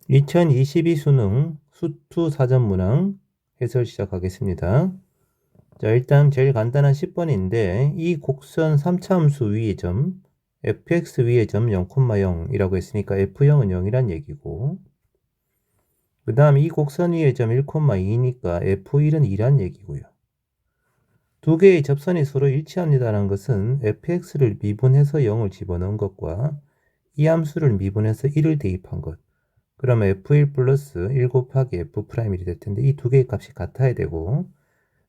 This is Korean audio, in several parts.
2022 수능 수투 사전문항 해설 시작하겠습니다. 자, 일단 제일 간단한 10번인데 이 곡선 3차함수 위의 점 fx 위의 점 0,0이라고 했으니까 f0은 0이란 얘기고, 그 다음 이 곡선 위의 점 1,2니까 f1은 2란 얘기고요. 두 개의 접선이 서로 일치합니다라는 것은 fx를 미분해서 0을 집어넣은 것과 이 함수를 미분해서 1을 대입한 것, 그러면 f1 플러스 1 곱하기 f'1이 될 텐데 이 두 개의 값이 같아야 되고,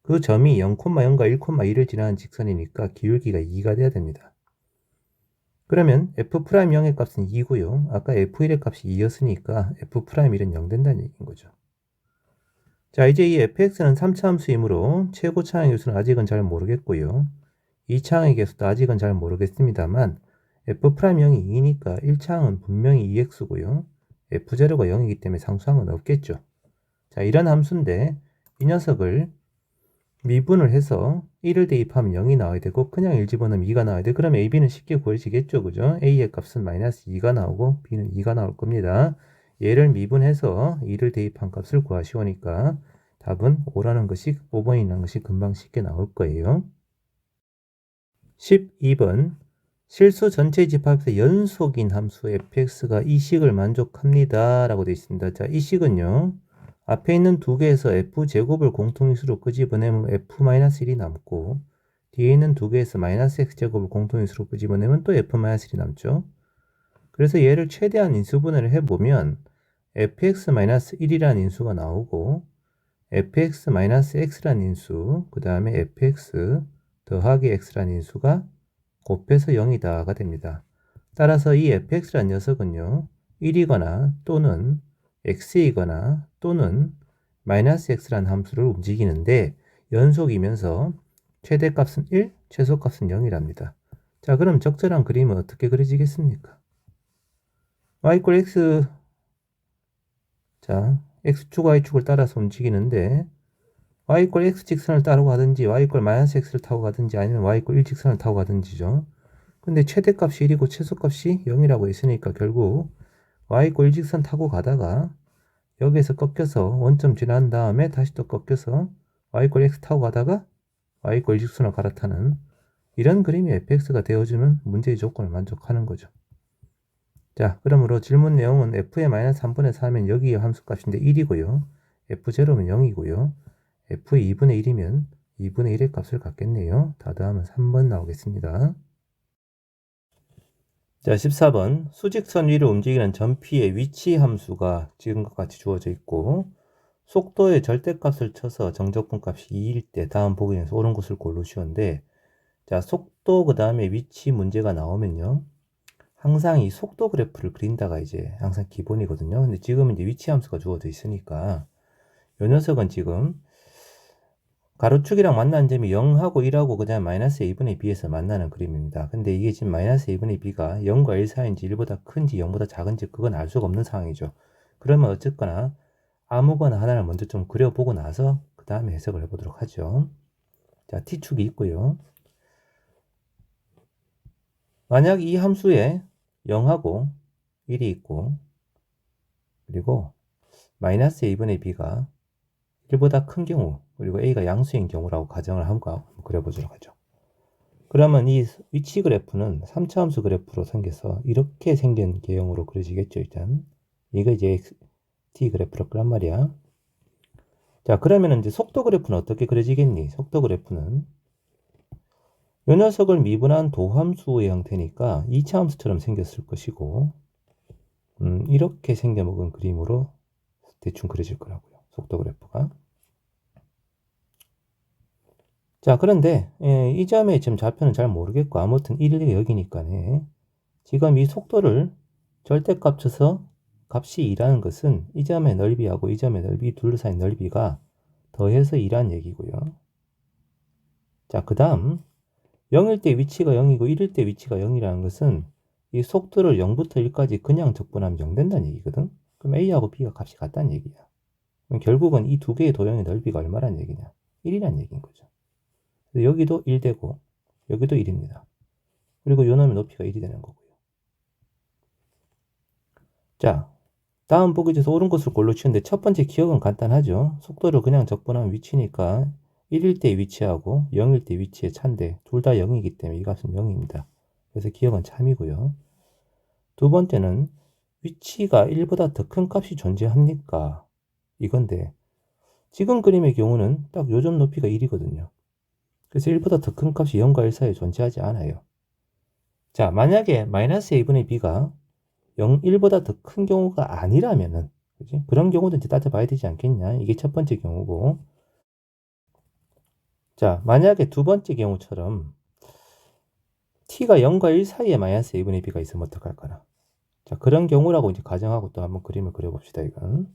그 점이 0,0과 1,2를 지나는 직선이니까 기울기가 2가 돼야 됩니다. 그러면 f'0의 값은 2고요. 아까 f1의 값이 2였으니까 f'1은 0 된다는 얘기인 거죠. 자, 이제 이 fx는 3차 함수이므로 최고차항의 개수는 아직은 잘 모르겠고요. 2차항의 개수도 아직은 잘 모르겠습니다만 f'0이 2니까 1차항은 분명히 2x고요. f0가 0이기 때문에 상수항은 없겠죠. 자, 이런 함수인데 이 녀석을 미분을 해서 1을 대입하면 0이 나와야 되고 그냥 1 집어넣으면 2가 나와야 돼. 그러면 AB는 쉽게 구해지겠죠. 그죠? A의 값은 마이너스 2가 나오고 B는 2가 나올 겁니다. 얘를 미분해서 2를 대입한 값을 구하시오니까 답은 5라는 것이 5번이라는 것이 금방 쉽게 나올 거예요. 12번 실수 전체 집합에서 연속인 함수 fx가 이 식을 만족합니다 라고 되어 있습니다. 자, 이 식은요, 앞에 있는 두 개에서 f제곱을 공통인수로 끄집어내면 f-1이 남고, 뒤에 있는 두 개에서 마이너스 x제곱을 공통인수로 끄집어내면 또 f-1이 남죠. 그래서 얘를 최대한 인수분해를 해보면 fx-1이라는 인수가 나오고 fx-x라는 인수, 그 다음에 fx 더하기 x라는 인수가 곱해서 0이다가 됩니다. 따라서 이 fx라는 녀석은요, 1이거나 또는 x이거나 또는 마이너스 x라는 함수를 움직이는데 연속이면서 최대값은 1, 최소값은 0이랍니다. 자, 그럼 적절한 그림은 어떻게 그려지겠습니까? y = x, 자, x축, y축을 따라서 움직이는데 y = x 직선을 따로 가든지 y = 마이너스 x를 타고 가든지 아니면 y = 1 직선을 타고 가든지죠. 근데 최대값이 1이고 최소값이 0이라고 했으니까 결국 y = 1 직선 타고 가다가 여기에서 꺾여서 원점 지난 다음에 다시 또 꺾여서 y = x 타고 가다가 y = 1 직선을 갈아타는 이런 그림이 fx가 되어주면 문제의 조건을 만족하는 거죠. 자, 그러므로 질문 내용은 f의 마이너스 3분의 4면 여기의 함수값인데 1이고요. f0면 0이고요. f의 2분의 1이면 2분의 1의 값을 갖겠네요. 다 더하면 3번 나오겠습니다. 자, 14번 수직선 위를 움직이는 점피의 위치 함수가 지금과 같이 주어져 있고, 속도의 절대값을 쳐서 정적분 값이 2일 때 다음 보기 중에서 옳은 곳을 고르시오인데, 자, 속도 그 다음에 위치 문제가 나오면요, 항상 이 속도 그래프를 그린다가 이제 항상 기본이거든요. 근데 지금 이제 위치 함수가 주어져 있으니까 이 녀석은 지금 가로축이랑 만나는 점이 0하고 1하고 그냥 마이너스 a분의 b에서 만나는 그림입니다. 근데 이게 지금 마이너스 a분의 b가 0과 1 사이인지 1보다 큰지 0보다 작은지 그건 알 수가 없는 상황이죠. 그러면 어쨌거나 아무거나 하나를 먼저 좀 그려보고 나서 그 다음에 해석을 해보도록 하죠. 자, t축이 있고요. 만약 이 함수에 0하고 1이 있고 그리고 마이너스 a분의 b가 1보다 큰 경우, 그리고 a가 양수인 경우라고 가정을 하고 그려보도록 하죠. 그러면 이 위치 그래프는 3차 함수 그래프로 생겨서 이렇게 생긴 개형으로 그려지겠죠. 일단 이거 이제 t 그래프로 그란 말이야. 자, 그러면 이제 속도 그래프는 어떻게 그려지겠니? 속도 그래프는 이 녀석을 미분한 도함수의 형태니까 2차 함수처럼 생겼을 것이고, 이렇게 생겨먹은 그림으로 대충 그려질 거라고요. 속도 그래프가. 자, 그런데 이 점의 지금 좌표는 잘 모르겠고 아무튼 1이 여기니까네. 지금 이 속도를 절대값 쳐서 값이 2라는 것은 이 점의 넓이하고 이 점의 넓이 둘 사이 넓이가 더해서 2라는 얘기고요. 자, 그 다음 0일 때 위치가 0이고 1일 때 위치가 0이라는 것은 이 속도를 0부터 1까지 그냥 적분하면 0 된다는 얘기거든. 그럼 A하고 B가 값이 같다는 얘기야. 그럼 결국은 이 두 개의 도형의 넓이가 얼마란 얘기냐? 1이라는 얘기인 거죠. 여기도 1 되고 여기도 1입니다. 그리고 요 놈의 높이가 1이 되는 거고요. 자, 다음 보기 중에서 옳은 것을 골라 치는데 첫 번째 기억은 간단하죠. 속도를 그냥 적분하면 위치니까 1일 때 위치하고 0일 때 위치의 차인데 둘 다 0이기 때문에 이 값은 0입니다. 그래서 기억은 참이고요. 두 번째는 위치가 1보다 더 큰 값이 존재합니까? 이건데 지금 그림의 경우는 딱 요점 높이가 1이거든요. 그래서 1보다 더 큰 값이 0과 1 사이에 존재하지 않아요. 자, 만약에 마이너스 a분의 b가 0, 1보다 더 큰 경우가 아니라면은, 그지? 그런 경우도 이제 따져봐야 되지 않겠냐? 이게 첫 번째 경우고. 자, 만약에 두 번째 경우처럼 t가 0과 1 사이에 마이너스 a분의 b가 있으면 어떡할 거나. 자, 그런 경우라고 이제 가정하고 또 한번 그림을 그려봅시다, 이건.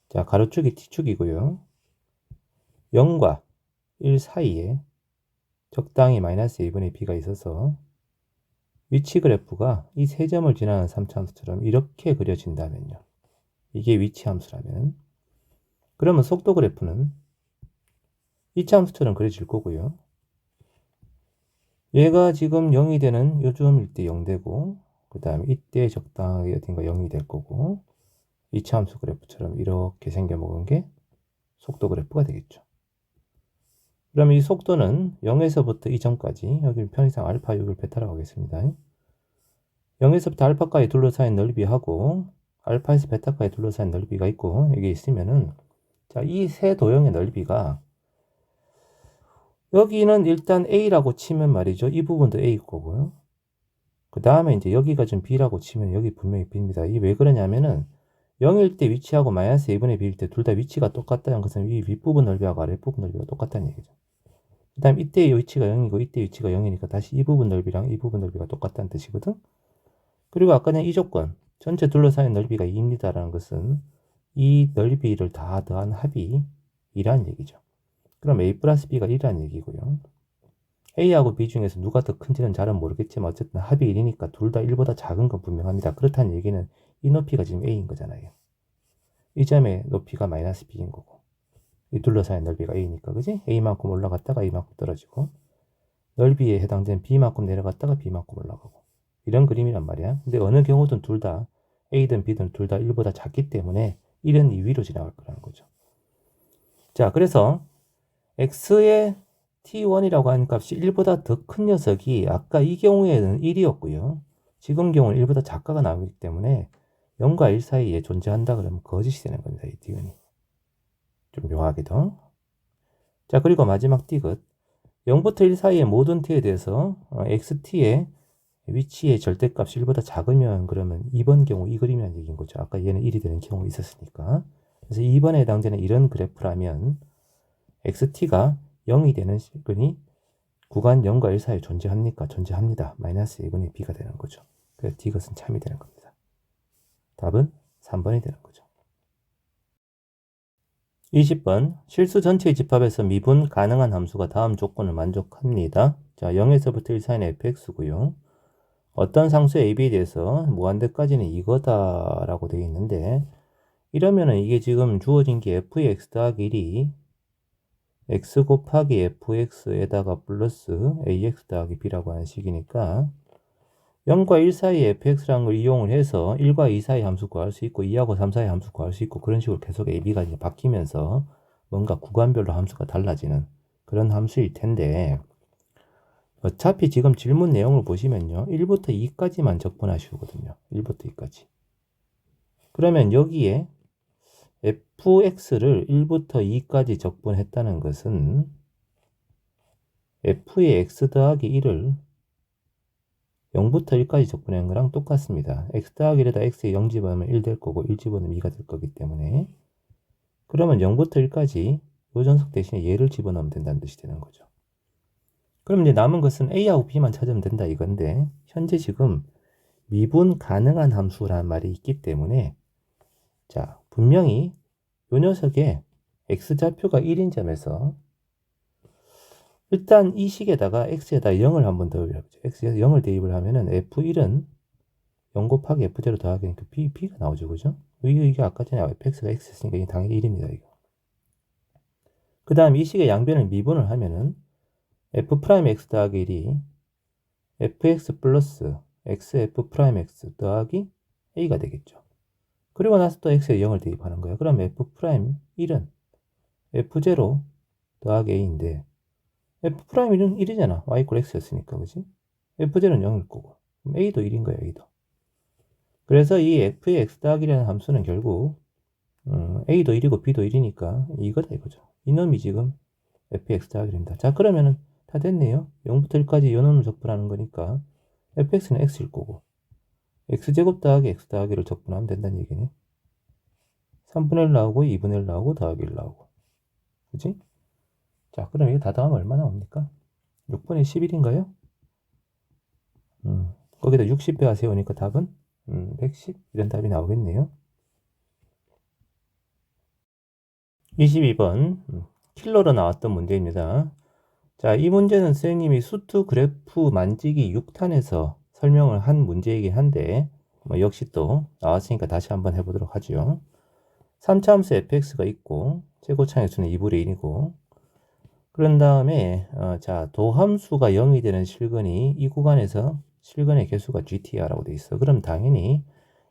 자, 가로축이 t축이고요. 0과 1 사이에 적당히 마이너스 a분의 b가 있어서 위치 그래프가 이 세 점을 지나는 3차함수처럼 이렇게 그려진다면요. 이게 위치 함수라면 그러면 속도 그래프는 2차함수처럼 그려질 거고요. 얘가 지금 0이 되는 요점일 때 0 되고 그 다음에 이때 적당하게 어딘가 0이 될 거고 2차함수 그래프처럼 이렇게 생겨먹은 게 속도 그래프가 되겠죠. 그럼 이 속도는 0에서부터 이 점까지 여기 편의상 알파 6을 베타라고 하겠습니다. 0에서부터 알파까지 둘러싸인 넓이하고 알파에서 베타까지 둘러싸인 넓이가 있고 이게 있으면은 자, 이 세 도형의 넓이가 여기는 일단 A라고 치면 말이죠. 이 부분도 A일 거고요. 그 다음에 이제 여기가 좀 B라고 치면 여기 분명히 B입니다. 이게 왜 그러냐면은 0일 때 위치하고 마이너스 A분의 B일 때 둘 다 위치가 똑같다는 것은 이 윗부분 넓이하고 아랫부분 넓이가 똑같다는 얘기죠. 그 다음 이때의 위치가 0이고 이때 위치가 0이니까 다시 이 부분 넓이랑 이 부분 넓이가 똑같다는 뜻이거든. 그리고 아까 전에 이 조건 전체 둘러싸인 넓이가 2입니다라는 것은 이 넓이를 다 더한 합이 2라는 얘기죠. 그럼 A 플러스 B가 1이라는 얘기고요. A하고 B 중에서 누가 더 큰지는 잘은 모르겠지만 어쨌든 합이 1이니까 둘 다 1보다 작은 건 분명합니다. 그렇다는 얘기는 이 높이가 지금 A인 거잖아요. 이 점의 높이가 마이너스 B인 거고 이 둘러싸인 넓이가 A니까 그지? A만큼 올라갔다가 A만큼 떨어지고 넓이에 해당되는 B만큼 내려갔다가 B만큼 올라가고 이런 그림이란 말이야. 근데 어느 경우든 둘 다 A든 B든 둘 다 1보다 작기 때문에 1은 2 위로 지나갈 거라는 거죠. 자, 그래서 x의 t1이라고 하는 값이 1보다 더 큰 녀석이 아까 이 경우에는 1이었고요. 지금 경우는 1보다 작가가 나오기 때문에 0과 1 사이에 존재한다 그러면 거짓이 되는 겁니다. 이 디귿이. 좀 묘하게도. 자, 그리고 마지막 디귿. 0부터 1 사이의 모든 t에 대해서 xt의 위치의 절대값이 1보다 작으면 그러면 2번 경우 이 그림이라는 얘기인 거죠. 아까 얘는 1이 되는 경우 있었으니까. 그래서 2번에 해당되는 이런 그래프라면 xt가 0이 되는 시간이 구간 0과 1 사이에 존재합니까? 존재합니다. 마이너스 2분의 b가 되는 거죠. 그래서 디귿은 참이 되는 겁니다. 답은 3번이 되는 거죠. 20번 실수 전체의 집합에서 미분 가능한 함수가 다음 조건을 만족합니다. 자, 0에서부터 1 사이는 fx고요. 어떤 상수 ab에 대해서 무한대까지는 이거다라고 되어 있는데 이러면은 이게 지금 주어진 게 f의 x 더하기 1이 x 곱하기 fx에다가 플러스 ax 더하기 b라고 하는 식이니까 0과 1 사이에 fx라는 걸 이용을 해서 1과 2 사이 함수 구할 수 있고 2하고 3 사이 함수 구할 수 있고 그런 식으로 계속 ab가 이제 바뀌면서 뭔가 구간별로 함수가 달라지는 그런 함수일 텐데 어차피 지금 질문 내용을 보시면요 1부터 2까지만 적분하시거든요 1부터 2까지 그러면 여기에 fx를 1부터 2까지 적분했다는 것은 f의 x 더하기 1을 0부터 1까지 적분한 거랑 똑같습니다. x 더하기 1에다 x에 0 집어넣으면 1 될 거고 1 집어넣으면 2가 될 거기 때문에 그러면 0부터 1까지 요 전석 대신에 얘를 집어넣으면 된다는 뜻이 되는 거죠. 그럼 이제 남은 것은 a하고 b만 찾으면 된다 이건데 현재 지금 미분 가능한 함수라는 말이 있기 때문에 자 분명히 요 녀석의 x좌표가 1인 점에서 일단 이 식에다가 x에다 0을 한번 더해보죠. x에서 0을 대입을 하면은 f1은 0 곱하기 f0 더하기니까 b가 나오죠. 그죠? 이게 아까 전에 fx가 x였으니까 이게 당연히 1입니다. 이거. 그 다음 이 식의 양변을 미분을 하면은 f'x 더하기 1이 fx 플러스 xf'(x) 더하기 a가 되겠죠. 그리고 나서 또 x에 0을 대입하는 거예요. 그럼 f'1은 f0 더하기 a인데 f'1은 1이잖아. y = x였으니까, 그지? f0는 0일 거고. 그럼 a도 1인 거예요, a도. 그래서 이 f의 x 더하기라는 함수는 결국 a도 1이고 b도 1이니까 이거다 이거죠. 이놈이 지금 f의 x 더하기입니다. 자, 그러면은 다 됐네요. 0부터 1까지 이 놈을 적분하는 거니까 fx는 x일 거고 x제곱 더하기 x 더하기를 적분하면 된다는 얘기네. 3분의 1 나오고 2분의 1 나오고 더하기 1 나오고, 그치? 자, 그럼 이거 다 더하면 얼마 나옵니까? 6분의 11인가요? 거기다 60배가 세우니까 답은 110 이런 답이 나오겠네요. 22번 킬러로 나왔던 문제입니다. 자, 이 문제는 선생님이 수투 그래프 만지기 6탄에서 설명을 한 문제이긴 한데 역시 또 나왔으니까 다시 한번 해보도록 하죠. 3차함수 fx가 있고 최고차의 수는 2분의 1이고 그런 다음에 자, 도함수가 0이 되는 실근이 이 구간에서 실근의 개수가 gt야라고 돼 있어. 그럼 당연히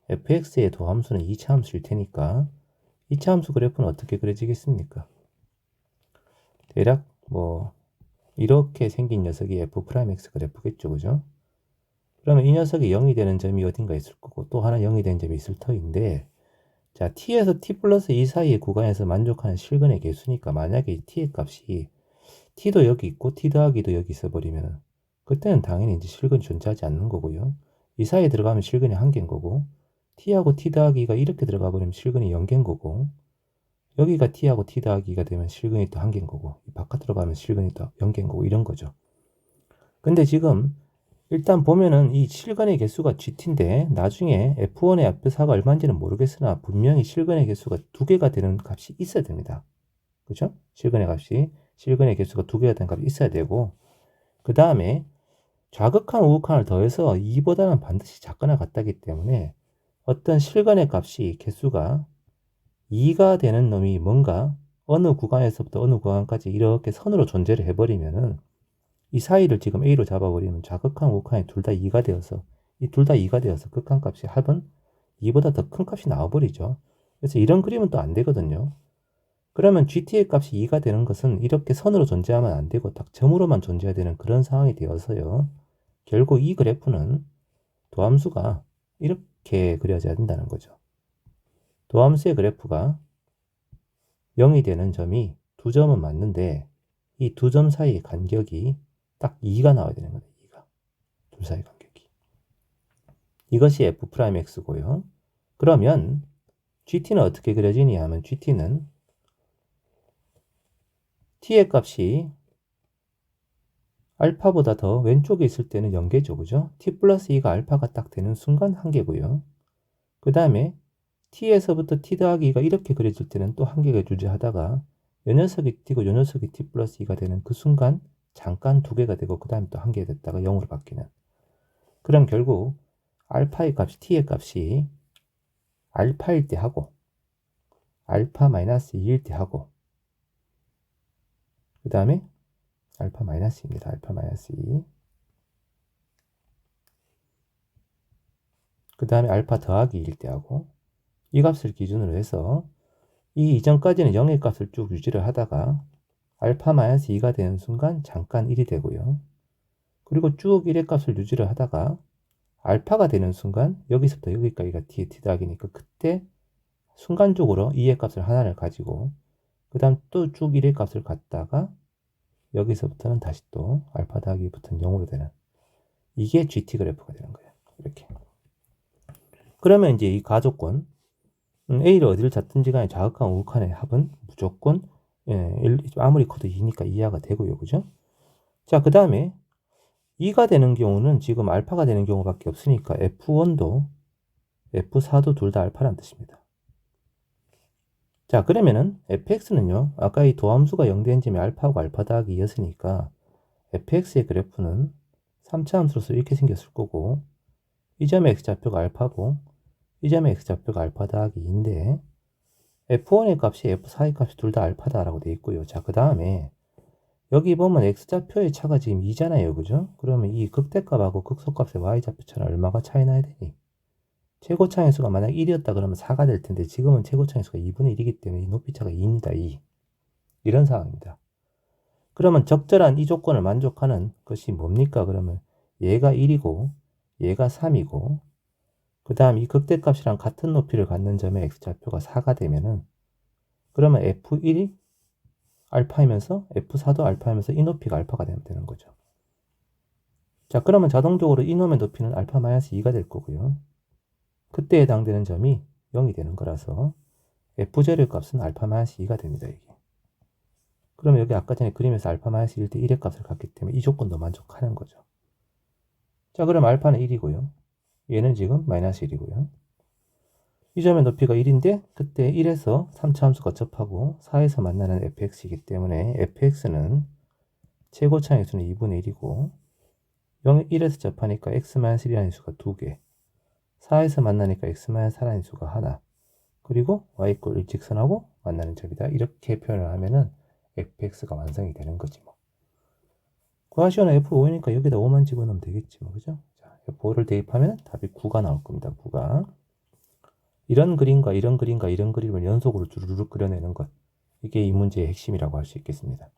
fx의 도함수는 2차함수일 테니까 2차함수 그래프는 어떻게 그려지겠습니까? 대략 뭐 이렇게 생긴 녀석이 f'x 그래프겠죠, 그죠? 그러면 이 녀석이 0이 되는 점이 어딘가 있을 거고 또 하나 0이 되는 점이 있을 터인데 자, t에서 t 플러스 2 사이의 구간에서 만족하는 실근의 개수니까 만약에 t의 값이 t도 여기 있고 t 더하기도 여기 있어버리면 그때는 당연히 이제 실근이 존재하지 않는 거고요. 이 사이에 들어가면 실근이 1개인 거고 t하고 t 더하기가 이렇게 들어가 버리면 실근이 0개인 거고 여기가 t하고 t 더하기가 되면 실근이 또 1개인 거고 바깥으로 가면 실근이 또 0개인 거고 이런 거죠. 근데 지금 일단 보면은 이 실근의 개수가 GT인데 나중에 F1의 F4가 얼마인지는 모르겠으나 분명히 실근의 개수가 2개가 되는 값이 있어야 됩니다. 그죠? 실근의 개수가 2개가 되는 값이 있어야 되고 그 다음에 좌극한 우극한을 더해서 2보다는 반드시 작거나 같다기 때문에 어떤 실근의 값이 개수가 2가 되는 놈이 뭔가 어느 구간에서부터 어느 구간까지 이렇게 선으로 존재를 해버리면은 이 사이를 지금 A로 잡아버리면 좌극한 우극한이 둘 다 2가 되어서 이 둘 다 2가 되어서 극한값이 합은 2보다 더 큰 값이 나와버리죠. 그래서 이런 그림은 또 안 되거든요. 그러면 GT의 값이 2가 되는 것은 이렇게 선으로 존재하면 안 되고 딱 점으로만 존재해야 되는 그런 상황이 되어서요. 결국 이 그래프는 도함수가 이렇게 그려져야 된다는 거죠. 도함수의 그래프가 0이 되는 점이 두 점은 맞는데 이 두 점 사이의 간격이 딱 2가 나와야 되는 거예요. 2가. 둘 사이 간격이. 이것이 f'x고요. 그러면 gt는 어떻게 그려지냐 하면 gt는 t의 값이 알파보다 더 왼쪽에 있을 때는 0개죠. 그죠? t 플러스 2가 알파가 딱 되는 순간 1개고요. 그 다음에 t에서부터 t 더하기 2가 이렇게 그려질 때는 또 1개가 유지하다가 요 녀석이 t고 요 녀석이 t 플러스 2가 되는 그 순간 잠깐 2개가 되고 그 다음에 또 1개 됐다가 0으로 바뀌는. 그럼 결국 알파의 값이 t의 값이 알파일 때 하고 알파 마이너스 2일 때 하고 그 다음에 알파 마이너스입니다. 알파 마이너스 2. 그 다음에 알파 더하기 2일 때 하고 이 값을 기준으로 해서 이 이전까지는 0의 값을 쭉 유지를 하다가 알파 마이너스 2가 되는 순간 잠깐 1이 되고요. 그리고 쭉 1의 값을 유지를 하다가 알파가 되는 순간 여기서부터 여기까지가 t 더하기니까 그때 순간적으로 2의 값을 하나를 가지고 그 다음 또 쭉 1의 값을 갖다가 여기서부터는 다시 또 알파 더하기 2부터는 0으로 되는 이게 GT 그래프가 되는 거예요. 이렇게. 그러면 이제 이 가조건 A를 어디를 잡든지 간에 좌극한 우극한의 합은 무조건 아무리 커도 2니까 이하가 되고요. 그죠? 자, 그 다음에 2가 되는 경우는 지금 알파가 되는 경우밖에 없으니까 F1도 F4도 둘 다 알파라는 뜻입니다. 자, 그러면은 fx는요. 아까 이 도함수가 0 된 점이 알파하고 알파 더하기 2였으니까 fx의 그래프는 3차 함수로서 이렇게 생겼을 거고 이 점의 x좌표가 알파고 이 점의 x좌표가 알파 더하기 2인데 f1의 값이 f4의 값이 둘 다 알파다라고 되어 있고요. 자, 그 다음에 여기 보면 x좌표의 차가 지금 2잖아요. 그죠? 그러면 이 극대값하고 극소값의 y좌표 차는 얼마가 차이 나야 되니? 최고차의 수가 만약 1이었다 그러면 4가 될 텐데 지금은 최고차의 수가 2분의 1이기 때문에 이 높이차가 2입니다. 2. 이런 상황입니다. 그러면 적절한 이 조건을 만족하는 것이 뭡니까? 그러면 얘가 1이고 얘가 3이고 그 다음 이 극대값이랑 같은 높이를 갖는 점의 x좌표가 4가 되면은 그러면 f1이 알파이면서 f4도 알파이면서 이 높이가 알파가 되면 되는 거죠. 자, 그러면 자동적으로 이 놈의 높이는 알파 마이너스 2가 될 거고요. 그때 해당되는 점이 0이 되는 거라서 f0의 값은 알파 마이너스 2가 됩니다. 이게. 그러면 여기 아까 전에 그림에서 알파 마이너스 1대 1의 값을 갖기 때문에 이 조건도 만족하는 거죠. 자, 그럼 알파는 1이고요. 얘는 지금 마이너스 1이고요. 이 점의 높이가 1인데 그때 1에서 3차 함수가 접하고 4에서 만나는 fx이기 때문에 fx는 최고차의 수는 2분의 1이고 1에서 접하니까 x-1이라는 수가 2개 4에서 만나니까 x-4라는 수가 하나 그리고 y 꼴 일직선하고 만나는 점이다. 이렇게 표현을 하면은 fx가 완성이 되는 거지 뭐. 구하시오는 f5이니까 여기다 5만 집어넣으면 되겠지 뭐. 그죠? 자, f5를 대입하면 답이 9가 나올 겁니다. 9가. 이런 그림과 이런 그림과 이런 그림을 연속으로 주르륵 그려내는 것. 이게 이 문제의 핵심이라고 할 수 있겠습니다.